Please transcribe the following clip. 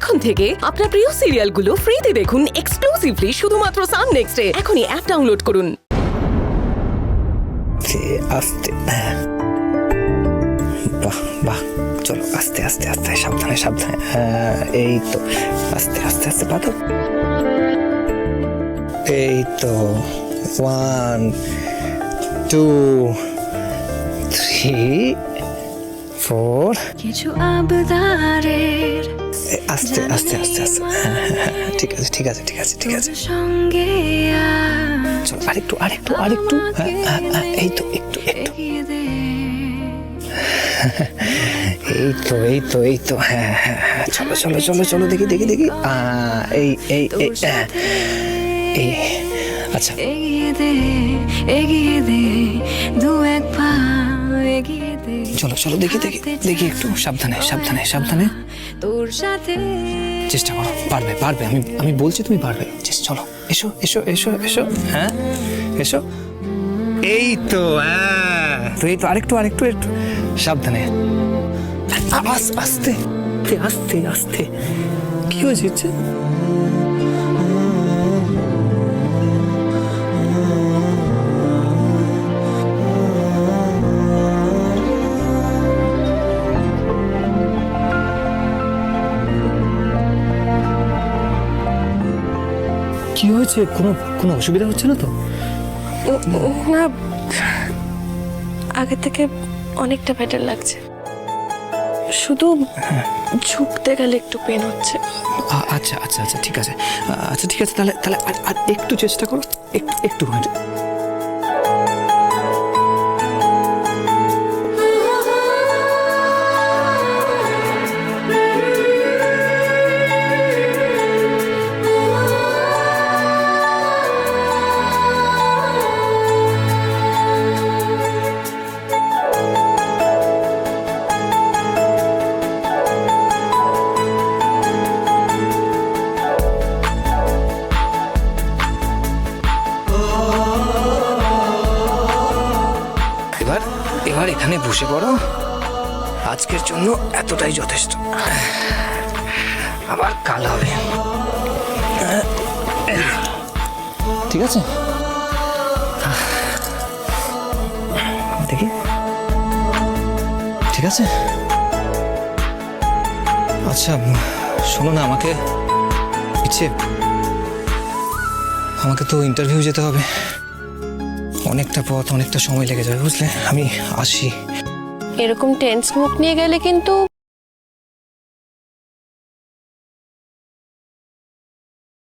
এখন থেকে আপনার প্রিয় সিরিয়ালগুলো ফ্রিতে দেখুন এক্সক্লুসিভলি শুধুমাত্র সান নেক্সটে। এখনই অ্যাপ ডাউনলোড করুন। আস্তে বাহ বাহ, চলো আস্তে আস্তে আস্তে, সাবধানে সাবধানে। এই তো, আস্তে আস্তে আস্তে পাতো। এই তো 1 2 3 4। কিছু আবদারের আস্তে আস্তে আস্তে আস্তে, ঠিক আছে ঠিক আছে ঠিক আছে ঠিক আছে। সঙ্গে চলো আরেকটু আরেকটু আরেকটু। এই তো একটু একটু। এই তো এই তো এই তো, হ্যাঁ হ্যাঁ হ্যাঁ, চলো চলো চলো চলো, দেখি দেখি দেখি। এই এই এই এই, আচ্ছা এগিয়ে দে দু এক পা এগিয়ে দে। চলো চলো দেখি দেখি দেখি, একটু সাবধানে সাবধানে সাবধানে। তোর সাথে চেষ্টা করো, পারবে পারবে, আমি বলছি তুমি পারবে। চলো এসো এসো এসো এসো, হ্যাঁ এসো। এই তো, হ্যাঁ তো, এই তো আরেকটু আরেকটু একটু সাবধানে। আওয়াজ আস্তে আস্তে আস্তে। কি হয়েছে? কি হয়েছে? কোনো অসুবিধা হচ্ছে না তো? না, আগে থেকে অনেকটা বেটার লাগছে, শুধু ঝুঁকতে গেলে একটু পেন হচ্ছে। আচ্ছা আচ্ছা আচ্ছা ঠিক আছে, আচ্ছা ঠিক আছে, তাহলে তাহলে আর একটু চেষ্টা করো, একটু একটু। এবার এখানে বসে পড়ো, আজকের জন্য এতটাই যথেষ্ট, আবার কাল হবে। ঠিক আছে, দেখি ঠিক আছে। আচ্ছা শোনো না, আমাকে তো ইন্টারভিউ যেতে হবে, অনেকটা পথ, অনেকটা সময় লেগে যাবে বুঝলে। আমি আসি। এরকম টেন্স মুখ নিয়ে গেলে কিন্তু